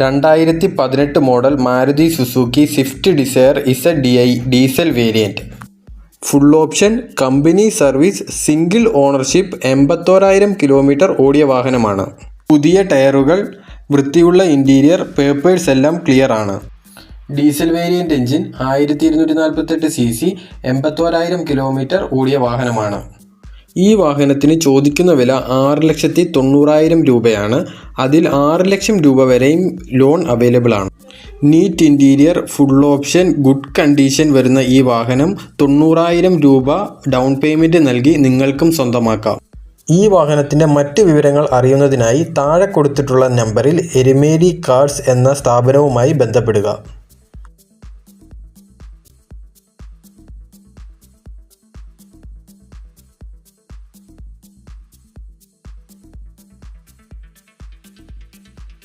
2018 model Maruti Suzuki Swift Dzire ZDI diesel variant. Full option, company service, single ownership, 81,000 kilometre ഓടിയ വാഹനമാണ്. പുതിയ ടയറുകൾ, വൃത്തിയുള്ള ഇൻറ്റീരിയർ, പേപ്പേഴ്സ് എല്ലാം ക്ലിയർ ആണ്. Diesel variant engine, 1248 cc, 81,000 kilometre ഓടിയ വാഹനമാണ്. ഈ വാഹനത്തിന് ചോദിക്കുന്ന വില 6,90,000 രൂപയാണ്. അതിൽ 6 ലക്ഷം രൂപ വരെയും ലോൺ അവൈലബിൾ ആണ്. Neat interior, full option, good condition വരുന്ന ഈ വാഹനം 90,000 രൂപ ഡൗൺ പേയ്മെൻറ്റ് നൽകി നിങ്ങൾക്കും സ്വന്തമാക്കാം. ഈ വാഹനത്തിൻ്റെ മറ്റ് വിവരങ്ങൾ അറിയുന്നതിനായി താഴെ കൊടുത്തിട്ടുള്ള നമ്പറിൽ എരുമേലി കാർസ് എന്ന സ്ഥാപനവുമായി ബന്ധപ്പെടുക.